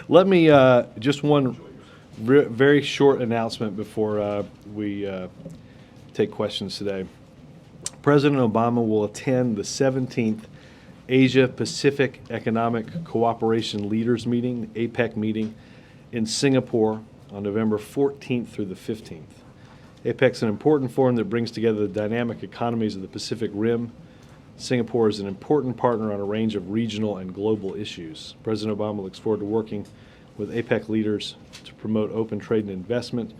Let me, just one very short announcement before we take questions today. President Obama will attend the 17th Asia-Pacific Economic Cooperation Leaders Meeting, APEC meeting, in Singapore on November 14th through the 15th. APEC is an important forum that brings together the dynamic economies of the Pacific Rim. Singapore is an important partner on a range of regional and global issues. President Obama looks forward to working with APEC leaders to promote open trade and investment,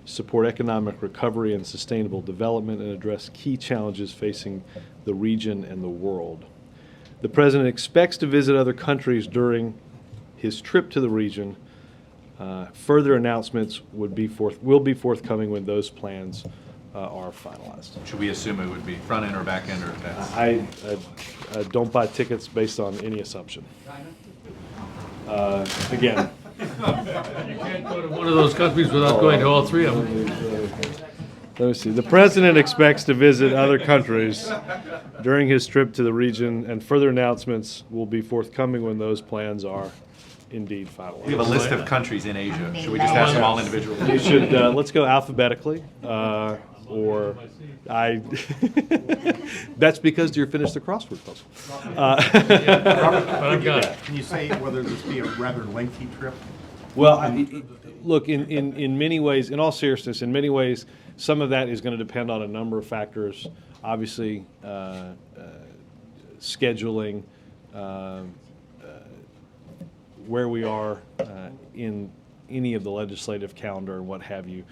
support economic recovery and sustainable development, and address key challenges facing the region and the world. The President expects to visit other countries during his trip to the region. Further announcements will be forthcoming when those plans are finalized. Should we assume it would be front end or back end or advance? I don't buy tickets based on any assumption. Again. You can't go to one of those countries without going to all three of them. Let me see. The President expects to visit other countries during his trip to the region, and further announcements will be forthcoming when those plans are indeed finalized. We have a list of countries in Asia. Should we just ask them all individually? You should, let's go alphabetically, that's because you're finished the crossword puzzle. Can you say whether this be a rather lengthy trip? Well, look, in many ways, in all seriousness, in many ways, some of that is going to depend on a number of factors. Obviously, scheduling, where we are in any of the legislative calendar and what have you.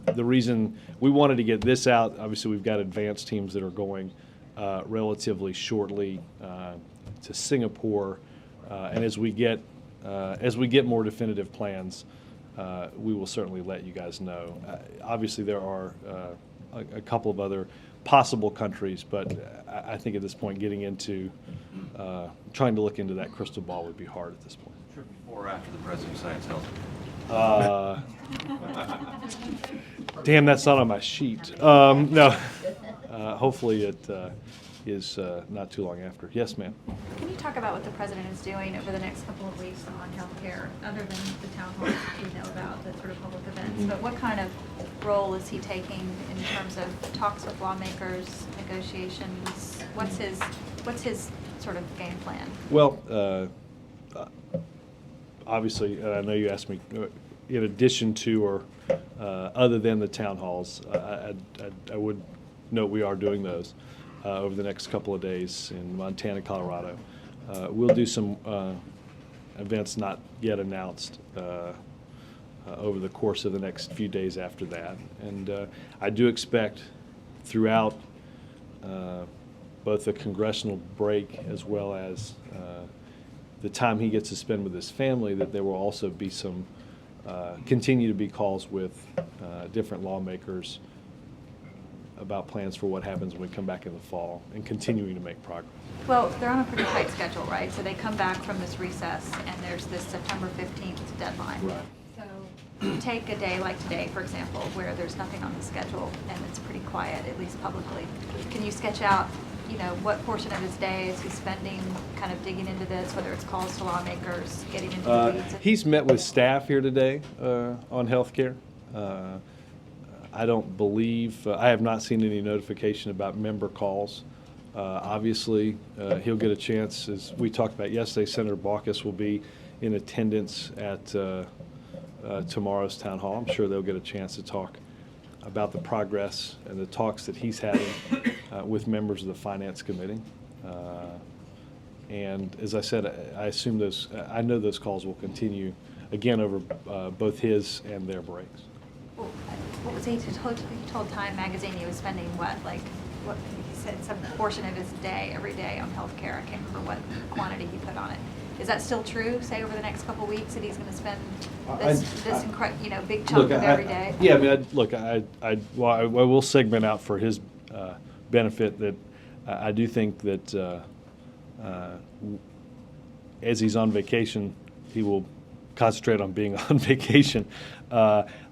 The reason we wanted to get this out, obviously we've got advanced teams that are going relatively shortly to Singapore, and as we get more definitive plans, we will certainly let you guys know. Obviously there are a couple of other possible countries, but I think at this point getting into trying to look into that crystal ball would be hard at this point. Sure, before or after the President's Science Health. Damn, that's not on my sheet. No, hopefully it is not too long after. Yes, ma'am. Can you talk about what the President is doing over the next couple of weeks on health care, other than the town halls that we know about, the sort of public events, but what kind of role is he taking in terms of talks with lawmakers, negotiations? What's his sort of game plan? Well, obviously, and I know you asked me, in addition to or other than the town halls, I would note we are doing those over the next couple of days in Montana, Colorado. We'll do some events not yet announced over the course of the next few days after that. And I do expect throughout both the congressional break as well as the time he gets to spend with his family that there will also be some continue to be calls with different lawmakers about plans for what happens when we come back in the fall and continuing to make progress. Well, they're on a pretty tight schedule, right? So they come back from this recess and there's this September 15th deadline. Right. So take a day like today, for example, where there's nothing on the schedule and it's pretty quiet, at least publicly. Can you sketch out, you know, what portion of his day is he spending kind of digging into this, whether it's calls to lawmakers, getting into the weeds? He's met with staff here today on health care. I don't believe, I have not seen any notification about member calls. Obviously, he'll get a chance, as we talked about yesterday, Senator Baucus will be in attendance at tomorrow's town hall. I'm sure they'll get a chance to talk about the progress and the talks that he's having with members of the Finance Committee. And as I said, I assume I know those calls will continue, again, over both his and their breaks. What was he told Time Magazine he was spending what he said some portion of his day every day on health care. I can't remember what quantity he put on it. Is that still true? Say over the next couple of weeks that he's going to spend this big chunk of every day. Yeah, I mean, I will segment out for his benefit that I do think that as he's on vacation, he will concentrate on being on vacation.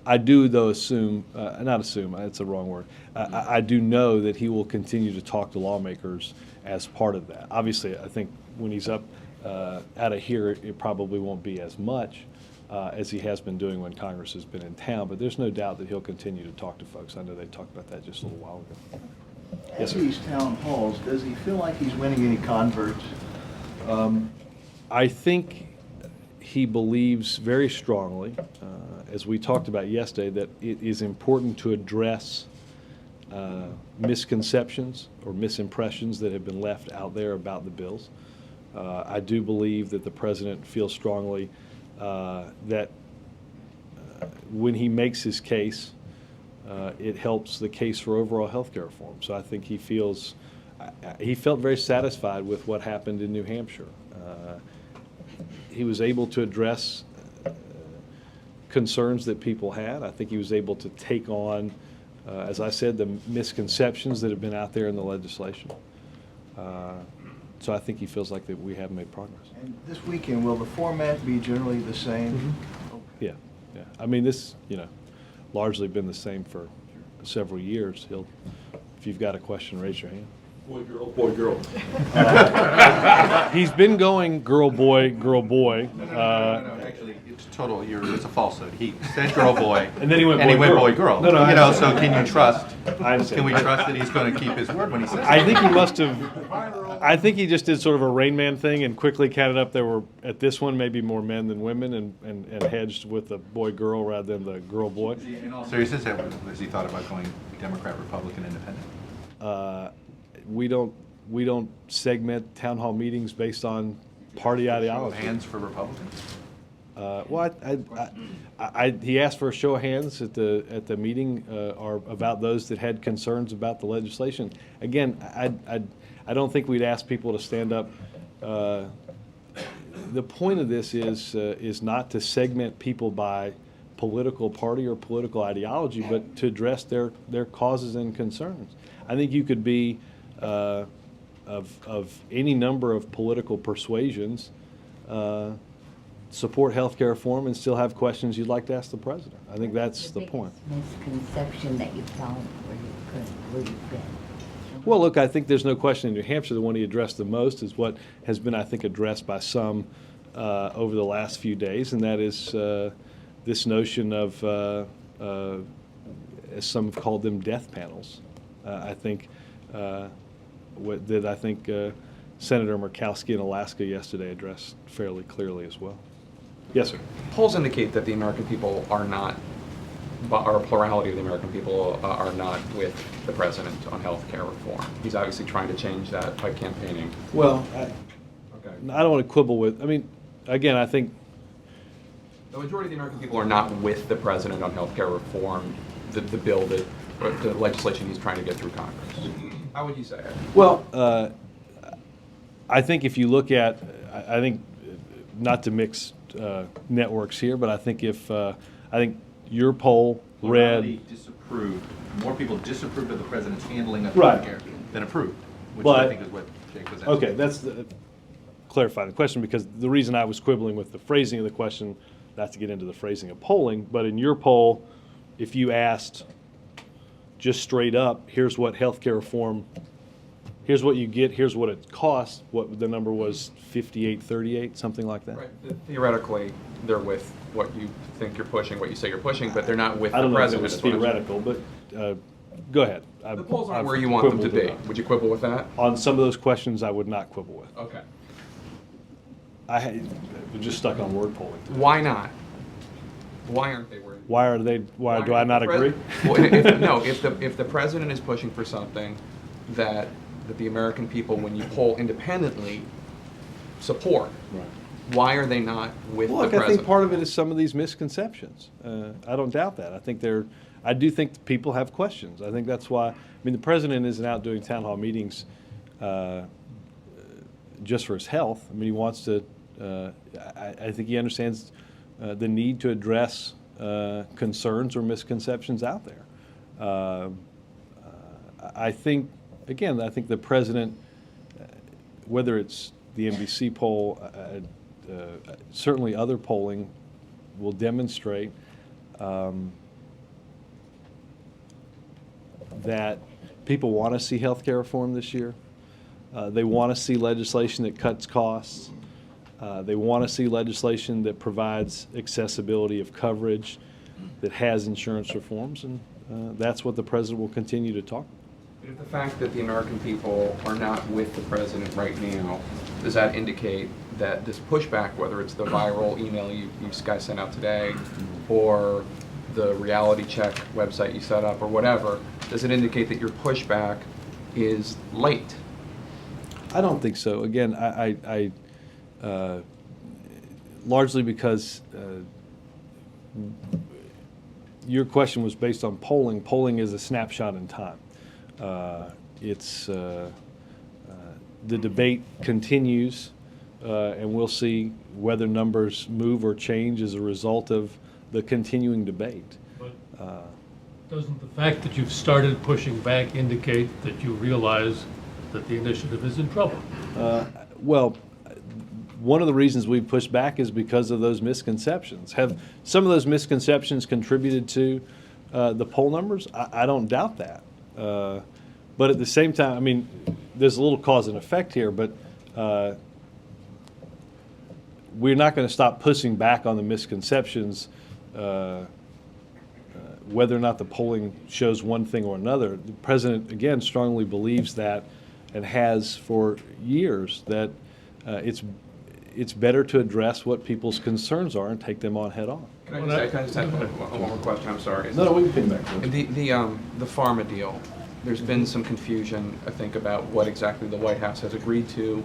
I do, though, assume, not assume, it's a wrong word, I do know that he will continue to talk to lawmakers as part of that. Obviously, I think when he's up out of here, it probably won't be as much as he has been doing when Congress has been in town, but there's no doubt that he'll continue to talk to folks. I know they talked about that just a little while ago. Yes, At sir. these town halls, does he feel like he's winning any converts? I think he believes very strongly, as we talked about yesterday, that it is important to address misconceptions or misimpressions that have been left out there about the bills. I do believe that the president feels strongly that when he makes his case, it helps the case for overall health care reform. So I think he felt very satisfied with what happened in New Hampshire. He was able to address concerns that people had. I think he was able to take on, as I said, the misconceptions that have been out there in the legislation. So I think he feels like that we have made progress. And this weekend, will the format be generally the same? Yeah, yeah. I mean, this, largely been the same for several years. If you've got a question, raise your hand. Boy, girl, boy, girl. He's been going girl, boy, girl, boy. No, actually, it's total, it's a falsehood. He said girl, boy. And then he went boy, girl. boy, girl. No, I understand. So can you trust, I understand. can we trust that he's going to keep his word when he says it? I think he must have, I think he just did sort of a Rain Man thing and quickly counted up there were, at this one, maybe more men than women and hedged with the boy, girl rather than the girl, boy. In all seriousness, has he thought about going Democrat, Republican, Independent? We don't segment town hall meetings based on party Show of ideology. hands for Republicans? Well, he asked for a show of hands at the meeting, or about those that had concerns about the legislation. Again, I don't think we'd ask people to stand up. The point of this is not to segment people by political party or political ideology, but to address their causes and concerns. I think you could be of any number of political persuasions, support health care reform and still have questions you'd like to ask the president. I think that's the point. Misconception that you found where you've been. Well, look, I think there's no question in New Hampshire the one he addressed the most is what has been, I think, addressed by some over the last few days, and that is this notion of, as some have called them, death panels. I think Senator Murkowski in Alaska yesterday addressed fairly clearly as well. Yes, sir. Polls indicate that the American people are not, or a plurality of the American people are not with the president on health care reform. He's obviously trying to change that by campaigning. Well, Okay. I don't want to quibble with, I mean, again, I think, The majority of the American people are not with the president on health care reform, the bill that, or the legislation he's trying to get through Congress. How would you say it? well, I think if you look at, I think, not to mix networks here, but I think I think your poll Plurality read, disapproved. More people disapproved of the president's handling of Right. healthcare than approved, which But- I think is what Jake was asking. okay, that's clarifying the question, because the reason I was quibbling with the phrasing of the question, not to get into the phrasing of polling, but in your poll, if you asked just straight up, here's what healthcare reform, here's what you get, here's what it costs, what the number was, 58-38, something like that? Right. Theoretically, they're with what you think you're pushing, what you say you're pushing, but they're not with I the don't know if it president. was is what I'm saying. theoretical, but go ahead. The polls aren't where you want them to be. Would you quibble with that? On some of those questions, I would not quibble with. Okay. I'm just stuck on word polling. Why not? Why aren't they where? Why do I not agree? Well, if the president is pushing for something that the American people, when you poll independently, support, Right. why are they not with Look, the I think president? part of it is some of these misconceptions. I don't doubt that. I do think people have questions. I think that's why, I mean, the president isn't out doing town hall meetings just for his health. I mean, he wants to, I think he understands the need to address concerns or misconceptions out there. I think, again, I think the president, whether it's the NBC poll, certainly other polling will demonstrate that people want to see health care reform this year. They want to see legislation that cuts costs. They want to see legislation that provides accessibility of coverage, that has insurance reforms, and that's what the president will continue to talk about. But if the fact that the American people are not with the president right now, does that indicate that this pushback, whether it's the viral email you guys sent out today, or the reality check website you set up, or whatever, does it indicate that your pushback is late? I don't think so. Again, I largely because your question was based on polling. Polling is a snapshot in time. The debate continues, and we'll see whether numbers move or change as a result of the continuing debate. But doesn't the fact that you've started pushing back indicate that you realize that the initiative is in trouble? Well, one of the reasons we pushed back is because of those misconceptions. Have some of those misconceptions contributed to the poll numbers? I don't doubt that. But at the same time, I mean, there's a little cause and effect here, but we're not going to stop pushing back on the misconceptions whether or not the polling shows one thing or another. The president, again, strongly believes that, and has for years, that it's better to address what people's concerns are and take them on head on. Can I just have one more question? I'm sorry. No, we can pin back. The pharma deal, there's been some confusion, I think, about what exactly the White House has agreed to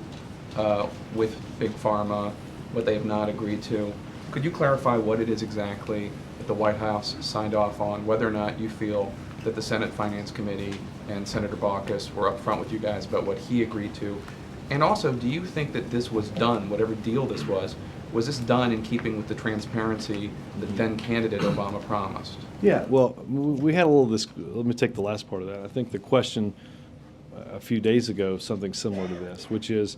with Big Pharma, what they have not agreed to. Could you clarify what it is exactly that the White House signed off on, whether or not you feel that the Senate Finance Committee and Senator Baucus were upfront with you guys about what he agreed to? And also, do you think that this was done, whatever deal this was this done in keeping with the transparency that then candidate Obama promised? Yeah, well, we had a little let me take the last part of that. I think the question a few days ago, something similar to this, which is,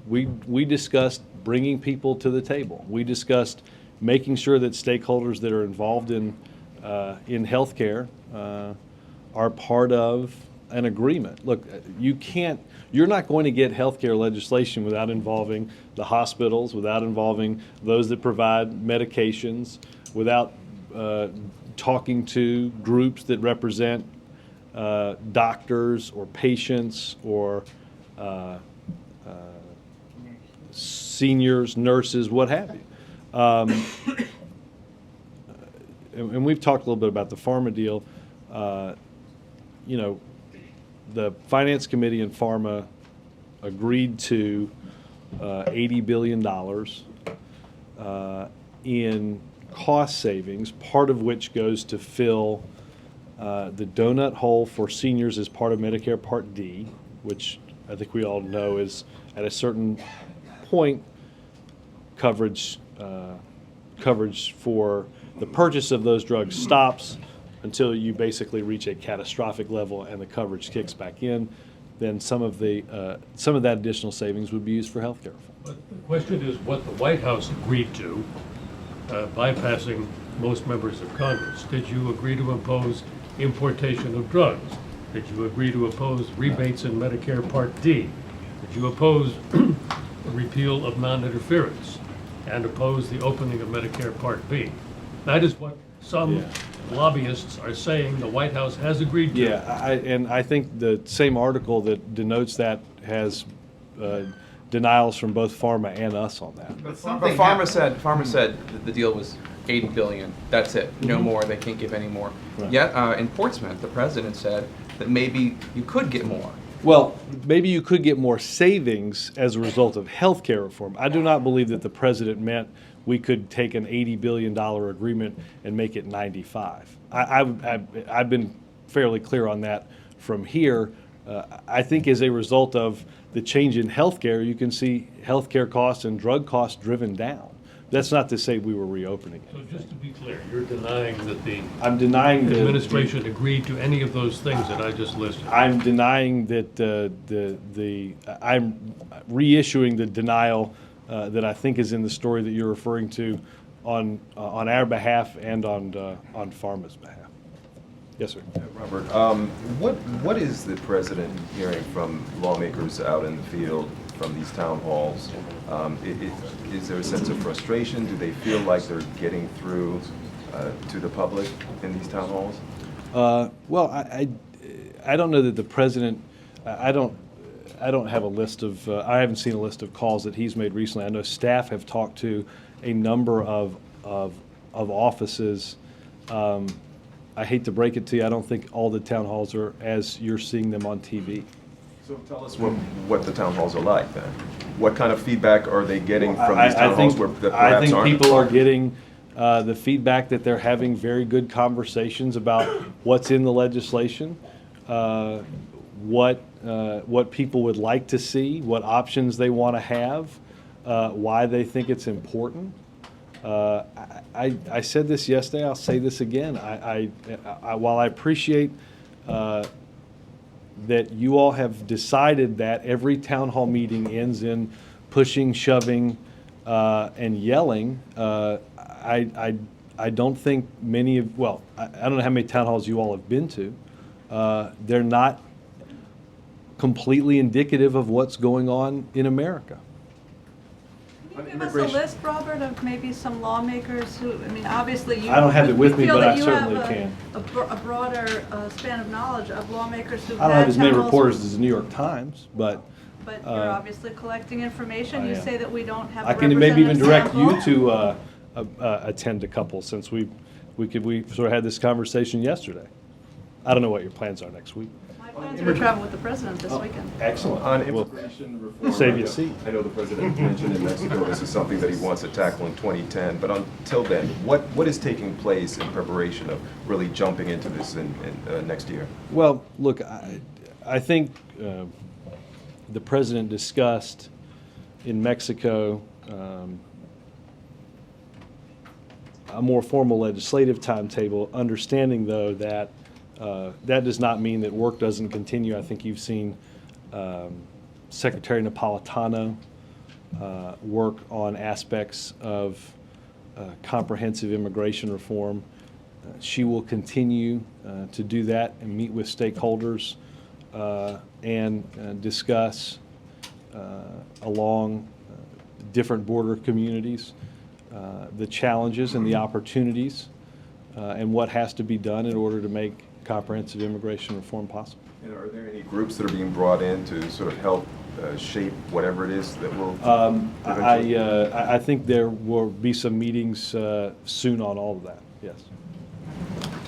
we discussed bringing people to the table. We discussed making sure that stakeholders that are involved in healthcare are part of an agreement. Look, you're not going to get healthcare legislation without involving the hospitals, without involving those that provide medications, without talking to groups that represent doctors or patients or seniors, nurses, what have you. And we've talked a little bit about the pharma deal. The Finance Committee and Pharma agreed to $80 billion in cost savings, part of which goes to fill the donut hole for seniors as part of Medicare Part D, which I think we all know is at a certain point coverage for the purchase of those drugs stops until you basically reach a catastrophic level and the coverage kicks back in. Then some of that additional savings would be used for health care. But the question is what the White House agreed to, bypassing most members of Congress. Did you agree to impose importation of drugs? Did you agree to oppose rebates in Medicare Part D? Did you oppose the repeal of non-interference and oppose the opening of Medicare Part B? That is what some lobbyists are saying the White House has agreed to. Yeah, and I think the same article that denotes that has denials from both Pharma and us on that. But Pharma said that the deal was $80 billion. That's it. No more. They can't give any more. Right. Yet in Portsmouth, the president said that maybe you could get more. Well, maybe you could get more savings as a result of health care reform. I do not believe that the president meant we could take an $80 billion agreement and make it 95. I've been fairly clear on that from here. I think as a result of the change in health care, you can see health care costs and drug costs driven down. That's not to say we were reopening it. So just to be clear, you're denying that the I'm denying the administration agreed to any of those things that I just listed. I'm denying that I'm reissuing the denial that I think is in the story that you're referring to on our behalf and on Pharma's behalf. Yes, sir. Robert, what is the president hearing from lawmakers out in the field from these town halls? Is there a sense of frustration? Do they feel like they're getting through to the public in these town halls? Well, I don't know that the president, I don't have a list of, I haven't seen a list of calls that he's made recently. I know staff have talked to a number of offices. I hate to break it to you, I don't think all the town halls are as you're seeing them on TV. So tell us what the town halls are like then. What kind of feedback are they getting from these I town think, halls that I perhaps think aren't? people are getting the feedback that they're having very good conversations about what's in the legislation, what people would like to see, what options they want to have, why they think it's important. I said this yesterday, I'll say this again. While I appreciate that you all have decided that every town hall meeting ends in pushing, shoving, and yelling, I don't think many of, well, I don't know how many town halls you all have been to. They're not completely indicative of what's going on in America. Can you give us a list, Robert, of maybe some lawmakers who, I mean, obviously you. I don't have it with you me, feel but that I you certainly have can. a broader span of knowledge of lawmakers who've I don't have had as many town halls. reporters as the New York Times, but But you're obviously collecting information. I You am. say that we don't have a I can maybe even direct you representative to attend a couple, since we sort of had this conversation yesterday. I don't know what your plans are next week. My plans are to travel with the president this weekend. Excellent. On Well, immigration reform, save you a seat. I know the president mentioned in Mexico this is something that he wants to tackle in 2010, but until then, what is taking place in preparation of really jumping into this in next year? Well, look, I think the president discussed in Mexico a more formal legislative timetable, understanding, though, that that does not mean that work doesn't continue. I think you've seen Secretary Napolitano work on aspects of comprehensive immigration reform. She will continue to do that and meet with stakeholders and discuss along different border communities the challenges and the opportunities and what has to be done in order to make comprehensive immigration reform possible. And are there any groups that are being brought in to sort of help shape whatever it is that will eventually? I think there will be some meetings soon on all of that, yes.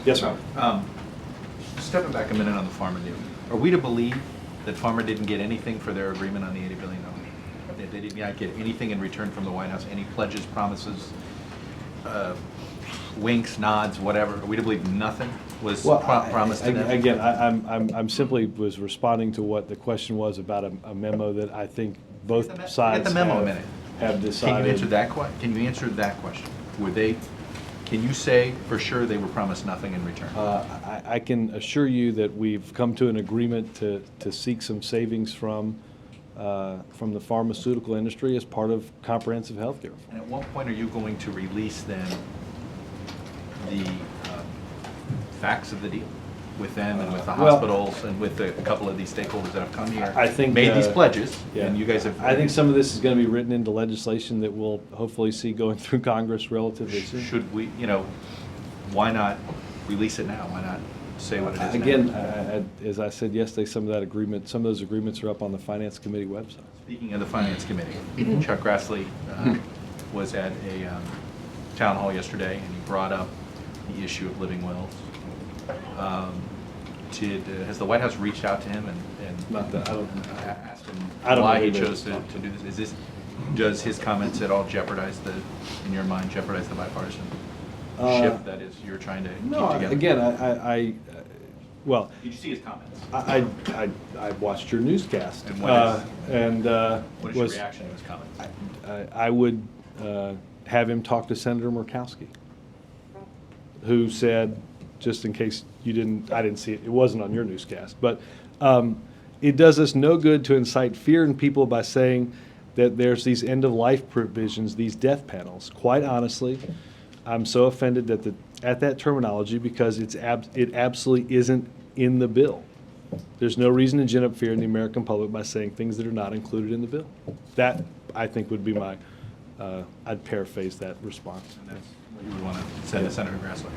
Yes, sir. Stepping back a minute on the Pharma deal, are we to believe that Pharma didn't get anything for their agreement on the $80 billion? That they did not get anything in return from the White House, any pledges, promises, winks, nods, whatever? Are we to believe nothing was promised to them? Again, I'm simply was responding to what the question was about a memo that I think both sides Get the memo a minute. have decided. Can you answer that Can you answer that question? Were they? Can you say for sure they were promised nothing in return? I can assure you that we've come to an agreement to seek some savings from the pharmaceutical industry as part of comprehensive health care. And at what point are you going to release then the facts of the deal with them and with the Well, hospitals and with a couple of these stakeholders that have come here? I think made these pledges, yeah. and you guys have. I think some of this is going to be written into legislation that we'll hopefully see going through Congress relatively soon. Should we, why not release it now? Why not say what it is Again, now? as I said yesterday, some of those agreements are up on the Finance Committee website. Speaking of the Finance Committee, Chuck Grassley was at a town hall yesterday, and he brought up the issue of living wills. Has the White House reached out to him and Not that, asked him I don't know why who he they chose to talked to. do this? Does his comments at all jeopardize in your mind, jeopardize the bipartisan ship that is you're trying to keep no, together? again, well, Did you see his comments? I watched your newscast. And what is your was reaction to his comments? I would have him talk to Senator Murkowski, who said, just in case I didn't see it, it wasn't on your newscast, but it does us no good to incite fear in people by saying that there's these end-of-life provisions, these death panels. Quite honestly, I'm so offended at that terminology because it absolutely isn't in the bill. there's no reason to gin up fear in the American public by saying things that are not included in the bill. That, I think, would be my, I'd paraphrase that response. And that's what you would want to send to Senator Grassley.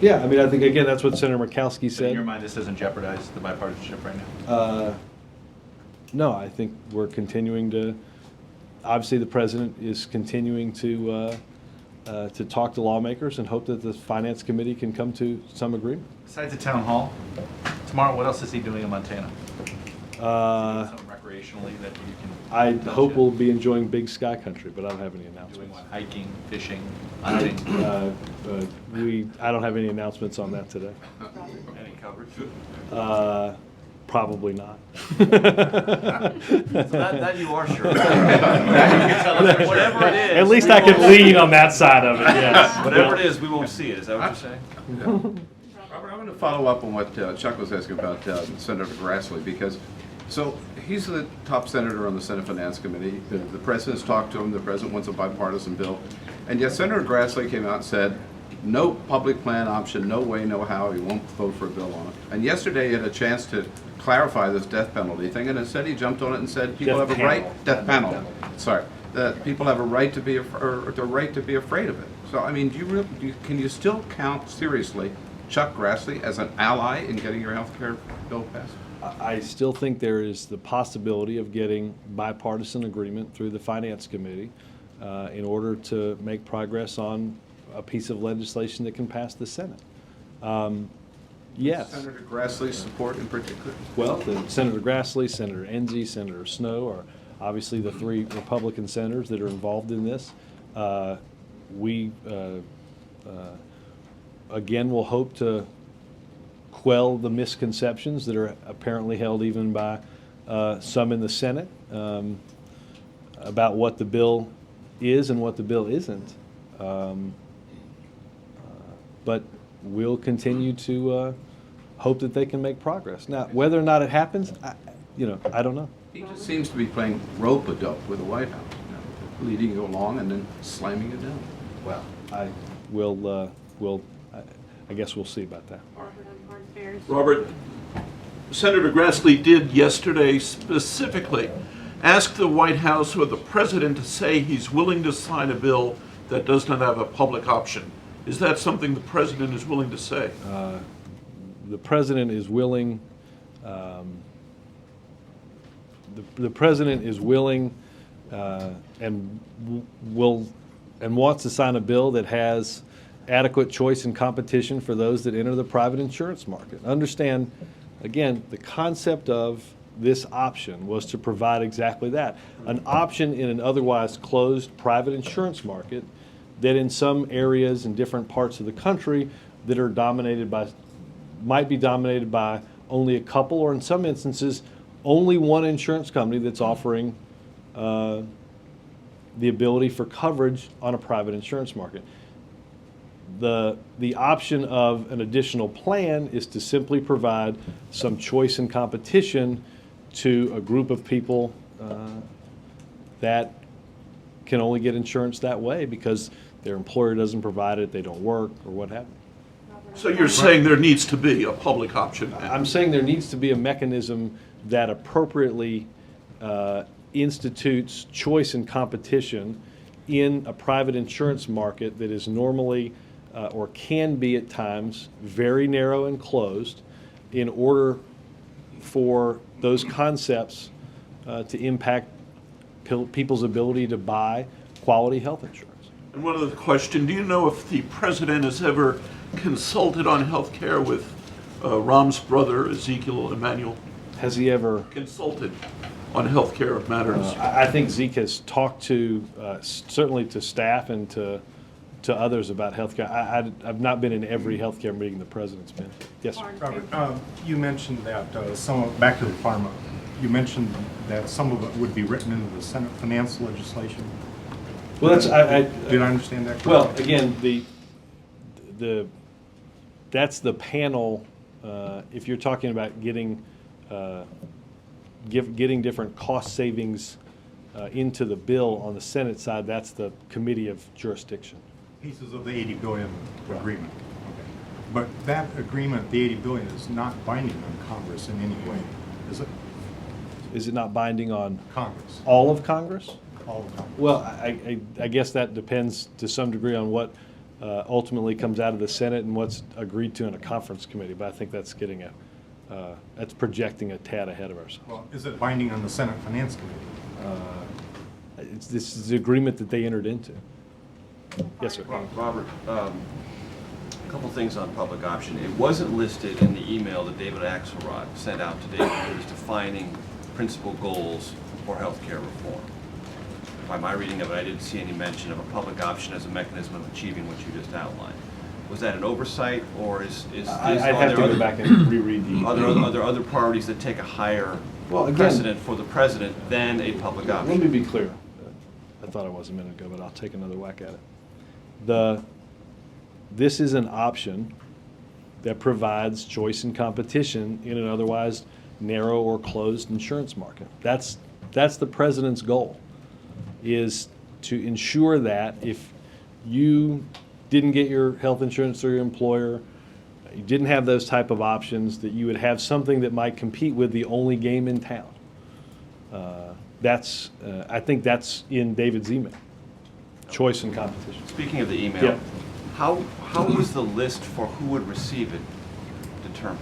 Yeah, I mean, I think, again, that's what Senator Murkowski So in your said. mind, this doesn't jeopardize the bipartisanship right now? No, I think we're continuing to, obviously, the president is continuing to talk to lawmakers and hope that the Finance Committee can come to some agreement. Besides the town hall, tomorrow, what else is he doing in Montana? Something recreationally that you can. I indulge hope in? we'll be enjoying big sky country, but I don't have any Doing announcements. what, hiking, fishing, hunting? I don't have any announcements on that today. Any coverage? Probably not. So that you are sure. Whatever it is. At least I can lean on that side of it, yes. Whatever it is, we won't see it. Is that what you're saying? Robert, I'm going to follow up on what Chuck was asking about Senator Grassley, because, so he's the top senator on the Senate Finance Committee. The president's talked to him. The president wants a bipartisan bill. And yet Senator Grassley came out and said, no public plan option, no way, no how, he won't vote for a bill on it. And yesterday he had a chance to clarify this death penalty thing, and instead he jumped on it and said people Death have a panel. right, death panel, sorry, that people have a right to be, or the right to be afraid of it. So, I mean, can you still count seriously Chuck Grassley as an ally in getting your health care bill passed? I still think there is the possibility of getting bipartisan agreement through the Finance Committee in order to make progress on a piece of legislation that can pass the Senate. Yes. Senator Grassley's support in particular? Well, Senator Grassley, Senator Enzi, Senator Snowe are obviously the three Republican senators that are involved in this. We, again, will hope to quell the misconceptions that are apparently held even by some in the Senate about what the bill is and what the bill isn't. But we'll continue to hope that they can make progress. Now, whether or not it happens, I don't know. He just seems to be playing rope-a-dope with the White House, leading you along and then slamming you down. Well, I guess we'll see about that. Robert, Senator Grassley did yesterday specifically ask the White House or the president to say he's willing to sign a bill that does not have a public option. Is that something the president is willing to say? The president is willing. The president is willing and wants to sign a bill that has adequate choice and competition for those that enter the private insurance market. Understand, again, the concept of this option was to provide exactly that, an option in an otherwise closed private insurance market that in some areas in different parts of the country that are might be dominated by only a couple, or in some instances, only one insurance company that's offering the ability for coverage on a private insurance market. The option of an additional plan is to simply provide some choice and competition to a group of people that can only get insurance that way because their employer doesn't provide it, they don't work, or what have you. So you're saying there needs to be a public option? I'm saying there needs to be a mechanism that appropriately institutes choice and competition in a private insurance market that is normally or can be at times very narrow and closed in order for those concepts to impact people's ability to buy quality health insurance. And one other question, do you know if the president has ever consulted on health care with Rahm's brother, Ezekiel Emanuel? Has he ever? Consulted on health care matters? I think Zeke has talked to, certainly to staff and to others about healthcare. I've not been in every healthcare meeting the president's been. Yes, sir. Robert, you mentioned that back to the pharma, you mentioned that some of it would be written into the Senate finance legislation. Well, that's, did I understand that correctly? Well, again, that's the panel, if you're talking about getting different cost savings into the bill on the Senate side, that's the committee of jurisdiction. Pieces of the $80 billion agreement. Okay. But that agreement, the 80 billion, is not binding on Congress in any way, is it? Is it not binding on Congress, all of Congress? all of Congress. Well, I guess that depends to some degree on what ultimately comes out of the Senate and what's agreed to in a conference committee, but I think that's getting that's projecting a tad ahead of ourselves. Well, is it binding on the Senate Finance Committee? This is the agreement that they entered into. Yes, sir. Robert, a couple things on public option. It wasn't listed in the email that David Axelrod sent out to David, who was defining principal goals for healthcare reform. By my reading of it, I didn't see any mention of a public option as a mechanism of achieving what you just outlined. Was that an oversight, or I'd have to go back and reread the. Are there other priorities that take a higher precedent for the president than a public option? Let me be clear. I thought I was a minute ago, but I'll take another whack at it. This is an option that provides choice and competition in an otherwise narrow or closed insurance market. That's the president's goal, is to ensure that if you didn't get your health insurance through your employer, you didn't have those type of options, that you would have something that might compete with the only game in town. I think that's in David's email, choice and competition. Speaking of the email, Yeah. how was the list for who would receive it determined?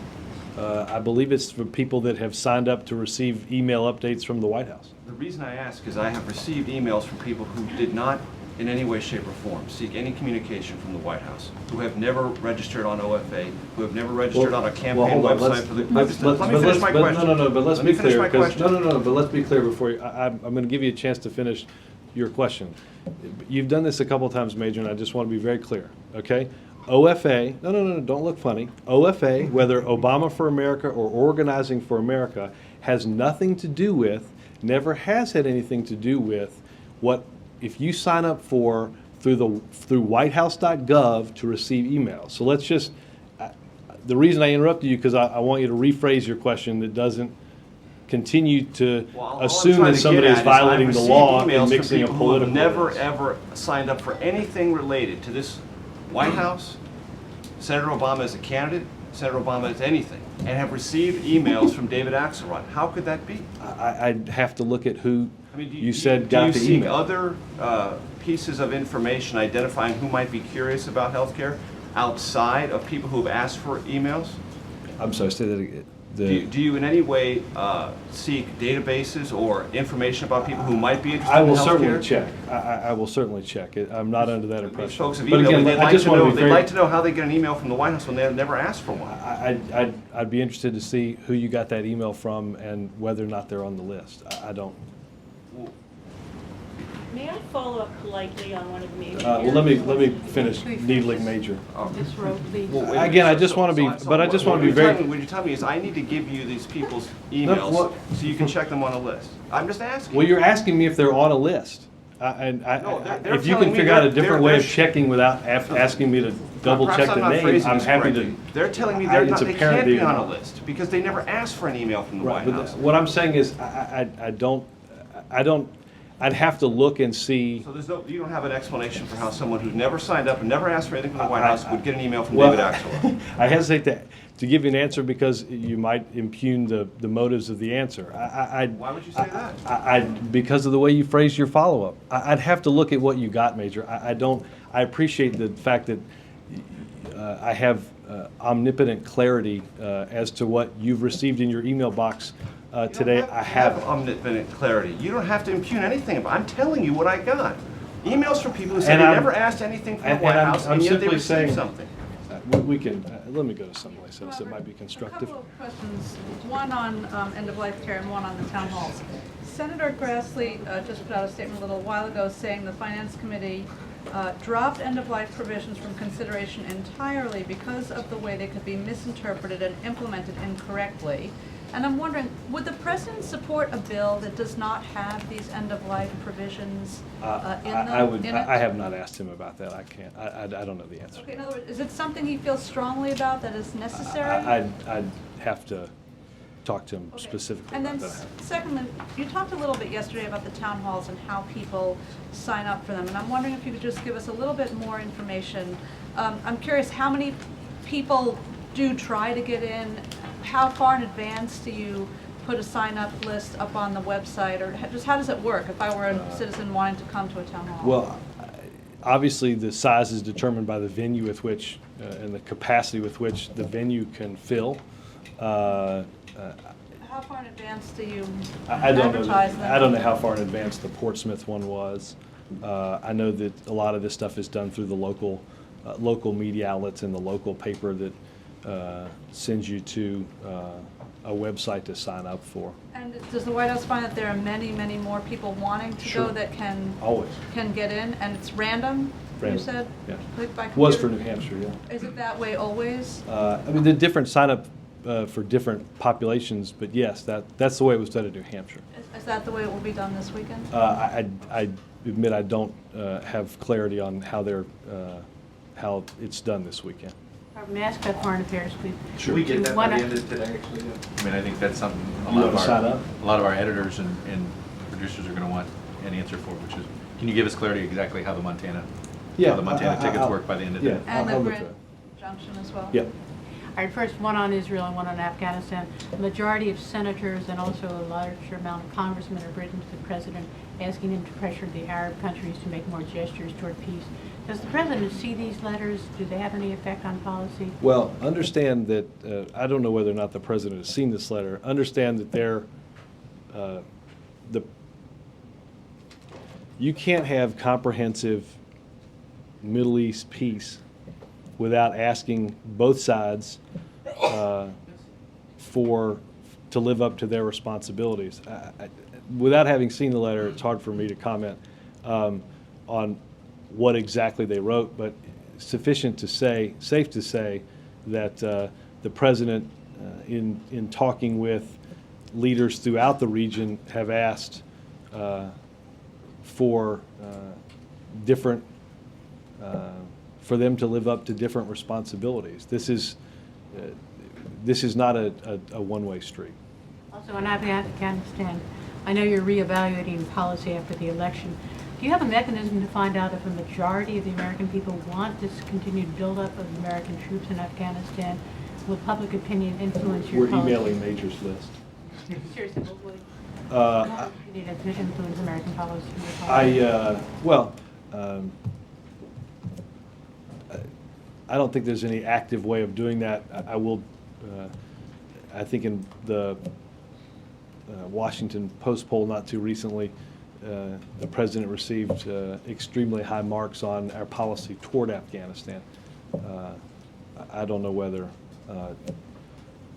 I believe it's for people that have signed up to receive email updates from the White House. The reason I ask is I have received emails from people who did not in any way, shape, or form seek any communication from the White House, who have never registered on OFA, who have never registered on a campaign website for the... Let me finish my question. But let's Let me be finish clear. my question. But let's be clear before you, I'm going to give you a chance to finish your question. You've done this a couple of times, Major, and I just want to be very clear, okay? OFA, no, don't look funny. OFA, whether Obama for America or Organizing for America, has nothing to do with, never has had anything to do with what, if you sign up for through whitehouse.gov to receive emails. So let's just, the reason I interrupted you, because I want you to rephrase your question that doesn't continue to assume that somebody is violating the law and mixing a political... Who have never, ever signed up for anything related to this White House, Senator Obama as a candidate, Senator Obama as anything, and have received emails from David Axelrod. How could that be? I'd have to look at who got the email. Do you seek other pieces of information identifying who might be curious about healthcare outside of people who have asked for emails? I'm sorry, say that again. Do you in any way seek databases or information about people who might be interested in healthcare? I will certainly check. I will certainly check. I'm not under that impression. These folks have But emailed, again, they'd like to know how they get an email from the White House when they've never asked for one. I'd be interested to see who you got that email from and whether or not they're on the list. I don't. May I follow up politely on one of the major Well, let me finish needling Major. This row, please. Again, I just want to be, but I just want to be very. What you're telling me is I need to give you these people's emails so you can check them on a list. I'm just asking. Well, you're asking me if they're on a list. If you can figure out a different way of checking without asking me to double check the name, I'm happy to. They're telling me they can't be on a list because they never asked for an email from the White House. What I'm saying is I'd have to look and see. So you don't have an explanation for how someone who's never signed up and never asked for anything from the White House would get an email from David Axelrod? I hesitate to give you an answer because you might impugn the motives of the answer. Why would you say that? Because of the way you phrased your follow-up. I'd have to look at what you got, Major. I appreciate the fact that I have omnipotent clarity as to what you've received in your email box today. I have omnipotent clarity. You don't have to impugn anything about. I'm telling you what I got. Emails from people who said they never asked anything from the White House, and yet they received something. We can, let me go to someplace else that might be constructive. A couple of questions, one on end-of-life care and one on the town halls. Senator Grassley just put out a statement a little while ago saying the Finance Committee dropped end-of-life provisions from consideration entirely because of the way they could be misinterpreted and implemented incorrectly. And I'm wondering, would the president support a bill that does not have these end-of-life provisions in them? I have not asked him about that. I can't. I don't know the answer. Okay, in other words, is it something he feels strongly about that is necessary? I'd have to talk to him specifically and about then that. Secondly, you talked a little bit yesterday about the town halls and how people sign up for them, and I'm wondering if you could just give us a little bit more information. I'm curious how many people do try to get in, how far in advance do you put a sign-up list up on the website, or just how does it work if I were a citizen wanting to come to a town hall? Well, obviously, the size is determined by the venue with which, and the capacity with which the venue can fill. How far in advance do you I don't know. advertise them? I don't know how far in advance the Portsmouth one was. I know that a lot of this stuff is done through the local media outlets and the local paper that sends you to a website to sign up for. And does the White House find that there are many, many more people wanting to Sure. go that Always. can get in, and it's random? You Random, said? yeah. Like by Was for computer? New Hampshire, yeah. Is it that way always? I mean, the different sign up for different populations, but yes, that's the way it was done in New Hampshire. Is that the way it will be done this weekend? I admit I don't have clarity on how it's done this weekend. May I ask about foreign affairs, please? Should we get that by the end of today, actually? I mean, I think that's something a lot of our editors and producers are going to want an answer for, which is, can you give us clarity exactly how the Montana tickets work by the end of the day? And the Grand Junction as well? Yeah. All right, first, one on Israel and one on Afghanistan. The majority of senators and also a larger amount of congressmen have written to the president asking him to pressure the Arab countries to make more gestures toward peace. Does the president see these letters? Do they have any effect on policy? Well, understand that, I don't know whether or not the president has seen this letter. Understand that you can't have comprehensive Middle East peace without asking both sides to live up to their responsibilities. Without having seen the letter, it's hard for me to comment on what exactly they wrote, but safe to say that the president, in talking with leaders throughout the region, have asked for them to live up to different responsibilities. This is not a one-way street. Also, in Afghanistan, I know you're reevaluating policy after the election. Do you have a mechanism to find out if a majority of the American people want this continued buildup of American troops in Afghanistan? Will public opinion influence your policy? We're emailing Major's list. Seriously, what would I influence American policy? I don't think there's any active way of doing that. I think in the Washington Post poll not too recently, the president received extremely high marks on our policy toward Afghanistan. I don't know whether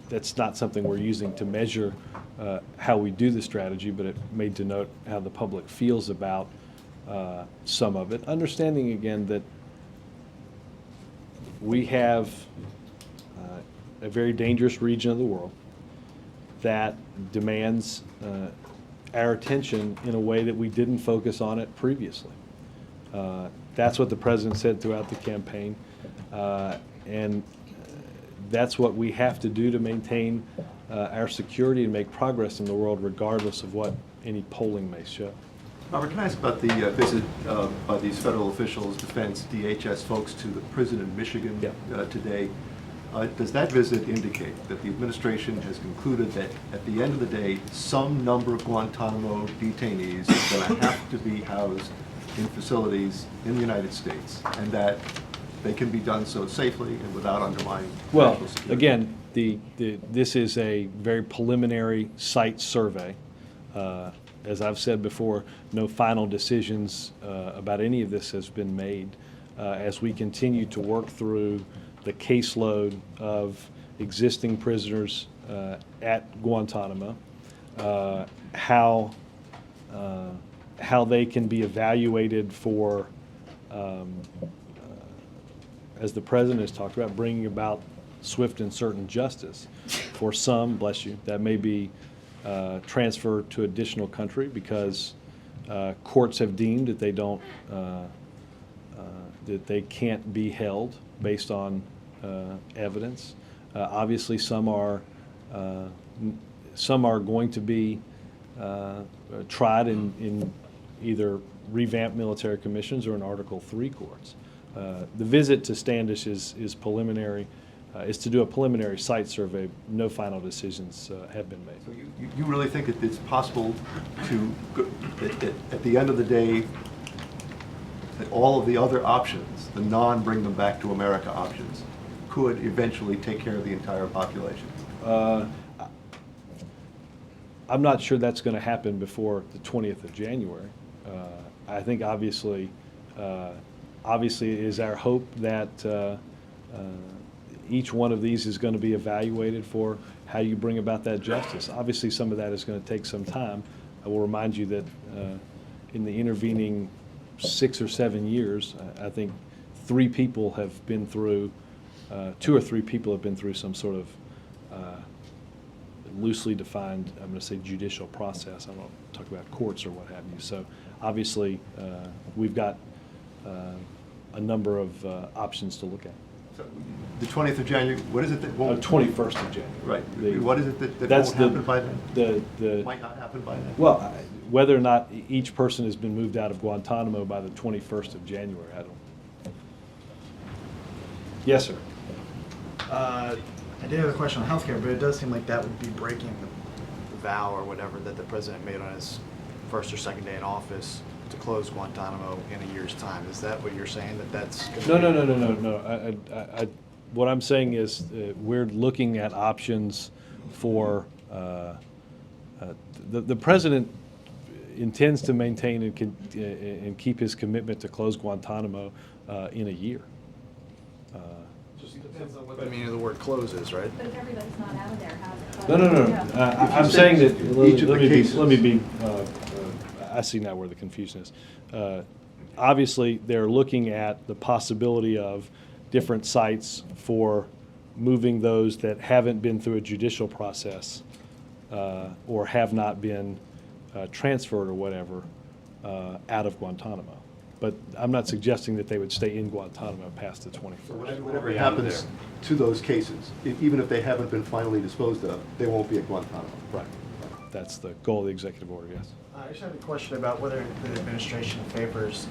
that's not something we're using to measure how we do the strategy, but it made to note how the public feels about some of it. Understanding again that we have a very dangerous region of the world that demands our attention in a way that we didn't focus on it previously. That's what the president said throughout the campaign, and that's what we have to do to maintain our security and make progress in the world, regardless of what any polling may show. Robert, can I ask about the visit by these federal officials, defense, DHS folks to the prison in Michigan today? Does that visit indicate that the administration has concluded that at the end of the day, some number of Guantanamo detainees are going to have to be housed in facilities in the United States, and that they can be done so safely and without undermining national security? Again, this is a very preliminary site survey. As I've said before, no final decisions about any of this has been made. As we continue to work through the caseload of existing prisoners at Guantanamo, how they can be evaluated for, as the president has talked about, bringing about swift and certain justice. For some, bless you, that may be transferred to additional country because courts have deemed that they don't, that they can't be held based on evidence. Obviously, some are going to be tried in either revamped military commissions or in Article III courts. The visit to Standish is preliminary. is to do a preliminary site survey. No final decisions have been made. So you really think that it's possible to, at the end of the day, that all of the other options, the non-bring them back to America options, could eventually take care of the entire population? I'm not sure that's going to happen before the 20th of January. I think obviously it is our hope that each one of these is going to be evaluated for how you bring about that justice. Obviously, some of that is going to take some time. I will remind you that in the intervening 6 or 7 years, I think 3 people have been through, 2 or 3 people have been through some sort of loosely defined, I'm going to say judicial process. I don't talk about courts or what have you. So obviously, we've got a number of options to look at. So the 20th of January, what is it that won't? 21st of January. Right. What is it that that's won't happen by then? The Might not happen by then? Well, whether or not each person has been moved out of Guantanamo by the 21st of January, I don't. Yes, sir. I did have a question on healthcare, but it does seem like that would be breaking the vow or whatever that the president made on his first or second day in office to close Guantanamo in a year's time. Is that what you're saying, that that's going to No. What I'm saying is we're looking at options for the president intends to maintain and keep his commitment to close Guantanamo in a year. Just depends on what the meaning of the word close is, right? But if everybody's not out of there, how's it? No. I'm saying that, let me be, I see now where the confusion is. Obviously, they're looking at the possibility of different sites for moving those that haven't been through a judicial process or have not been transferred or whatever out of Guantanamo. But I'm not suggesting that they would stay in Guantanamo past the 21st. Whatever happens to those cases, even if they haven't been finally disposed of, they won't be at Guantanamo. Right. That's the goal of the executive order, yes. I just had a question about whether the administration favors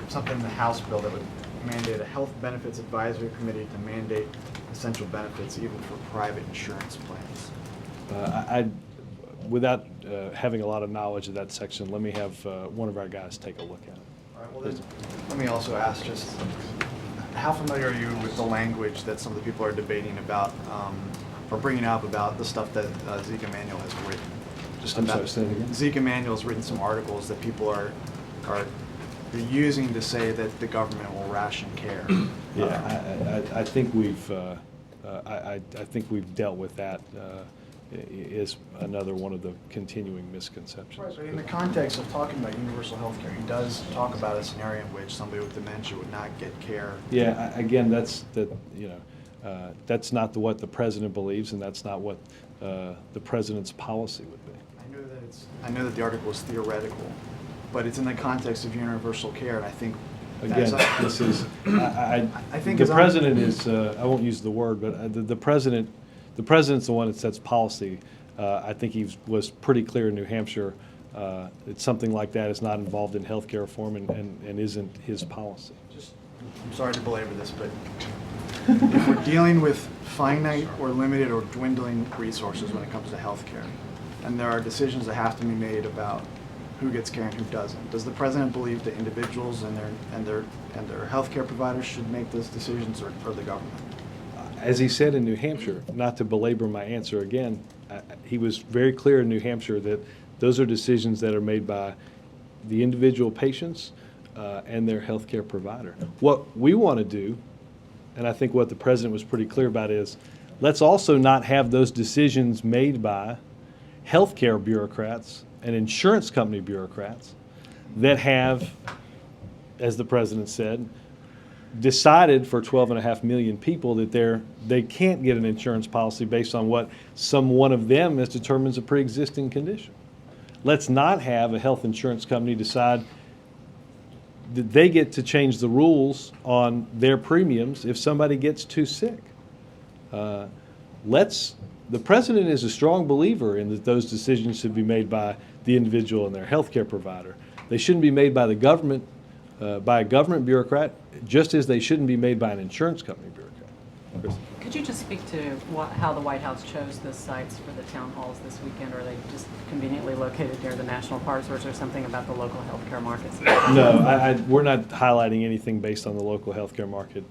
something in the House bill that would mandate a health benefits advisory committee to mandate essential benefits even for private insurance plans. Without having a lot of knowledge of that section, let me have one of our guys take a look at it. All right, well, then, let me also ask, just how familiar are you with the language that some of the people are debating about or bringing up about the stuff that Zeke Emanuel has written? Just I'm sorry, say it again. Zeke Emanuel has written some articles that people are using to say that the government will ration care. Yeah, I think we've I think we've dealt with that. Is another one of the continuing misconceptions. Right, but in the context of talking about universal health care, he does talk about a scenario in which somebody with dementia would not get care. Yeah, again, that's not what the president believes, and that's not what the president's policy would be. I know that the article is theoretical, but it's in the context of universal care, and I think. Again, this is. I think the president is. I won't use the word, but the president. The president's the one that sets policy. I think he was pretty clear in New Hampshire that something like that is not involved in health care reform and isn't his policy. I'm sorry to belabor this, but if we're dealing with finite or limited or dwindling resources when it comes to health care, and there are decisions that have to be made about who gets care and who doesn't, does the president believe that individuals and their health care providers should make those decisions, or the government? As he said in New Hampshire, not to belabor my answer again, he was very clear in New Hampshire that those are decisions that are made by the individual patients and their health care provider. What we want to do, and I think what the president was pretty clear about, is let's also not have those decisions made by health care bureaucrats and insurance company bureaucrats that have, as the president said, decided for 12.5 million people that they can't get an insurance policy based on what one of them has determined is a pre-existing condition. Let's not have a health insurance company decide that they get to change the rules on their premiums if somebody gets too sick. The president is a strong believer in that those decisions should be made by the individual and their health care provider. They shouldn't be made by the government, by a government bureaucrat, just as they shouldn't be made by an insurance company bureaucrat. Chris? Could you just speak to how the White House chose the sites for the town halls this weekend? Are they just conveniently located near the national parks, or is there something about the local healthcare markets? No, we're not highlighting anything based on the local healthcare market.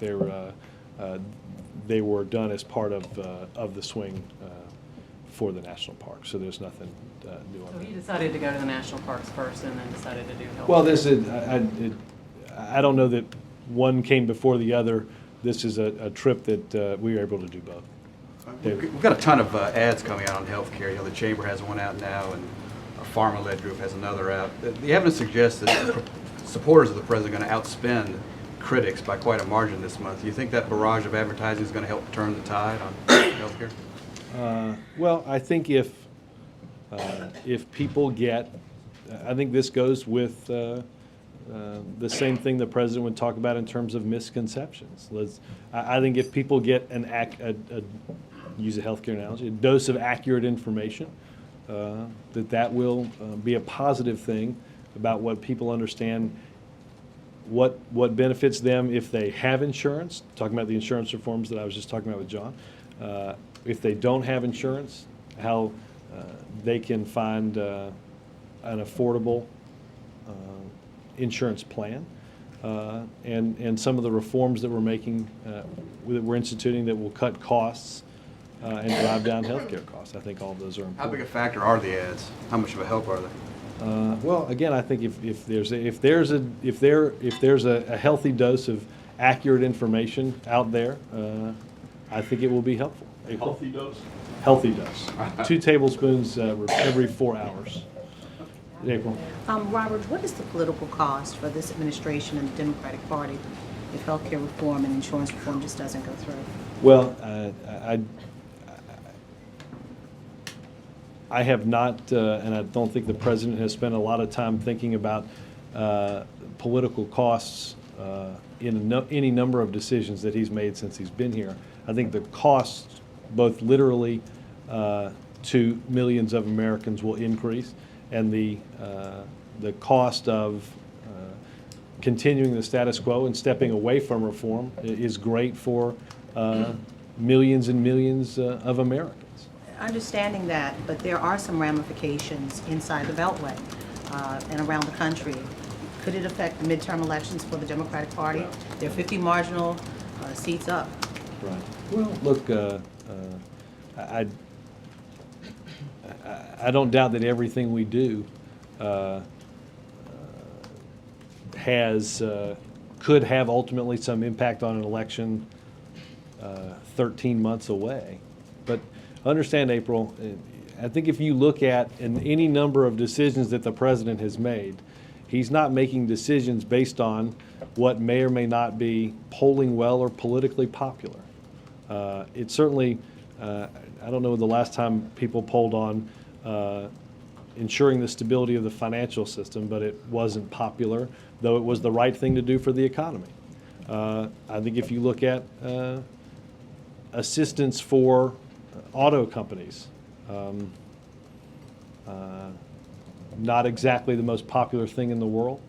They were done as part of the swing for the national park, so there's nothing new on So that. he decided to go to the national parks first and then decided to do healthcare? Well, this is, I don't know that one came before the other. This is a trip that we were able to do both. We've got a ton of ads coming out on healthcare. You know, the Chamber has one out now, and our pharma-led group has another out. The evidence suggests that supporters of the president are going to outspend critics by quite a margin this month. Do you think that barrage of advertising is going to help turn the tide on healthcare? Well, I think if people get, I think this goes with the same thing the president would talk about in terms of misconceptions. I think if people get use a healthcare analogy, a dose of accurate information, that will be a positive thing about what people understand, what benefits them if they have insurance, talking about the insurance reforms that I was just talking about with John. If they don't have insurance, how they can find an affordable insurance plan, and some of the reforms that we're making, that we're instituting, that will cut costs and drive down healthcare costs. I think all of those are important. How big a factor are the ads? How much of a help are they? Well, again, I think if there's a healthy dose of accurate information out there, I think it will be helpful. Healthy dose? Healthy dose. 2 tablespoons every 4 hours. April? Robert, what is the political cost for this administration and the Democratic Party if health care reform and insurance reform just doesn't go through? Well, I have not, and I don't think the president has spent a lot of time thinking about political costs in any number of decisions that he's made since he's been here. I think the costs, both literally to millions of Americans, will increase, and the cost of continuing the status quo and stepping away from reform is great for millions and millions of Americans. Understanding that, but there are some ramifications inside the Beltway and around the country. Could it affect the midterm elections for the Democratic Party? There are 50 marginal seats up. Right. Well, look, I don't doubt that everything we do could have ultimately some impact on an election 13 months away. But understand, April, I think if you look at any number of decisions that the president has made, he's not making decisions based on what may or may not be polling well or politically popular. It certainly, I don't know the last time people polled on ensuring the stability of the financial system, but it wasn't popular, though it was the right thing to do for the economy. I think if you look at assistance for auto companies, not exactly the most popular thing in the world,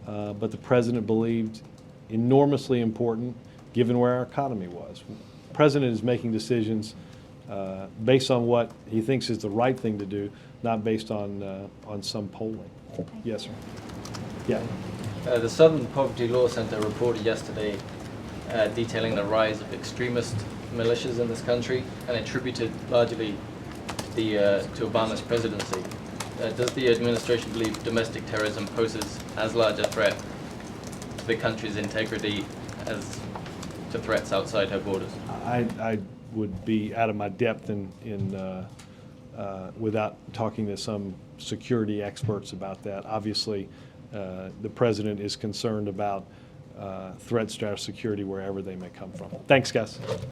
but the president believed enormously important given where our economy was. The president is making decisions based on what he thinks is the right thing to do, not based on some polling. Yes, sir. Yeah. The Southern Poverty Law Center reported yesterday detailing the rise of extremist militias in this country and attributed largely to Obama's presidency. Does the administration believe domestic terrorism poses as large a threat to the country's integrity as to threats outside her borders? I would be out of my depth without talking to some security experts about that. Obviously, the president is concerned about threats to our security wherever they may come from. Thanks, guys.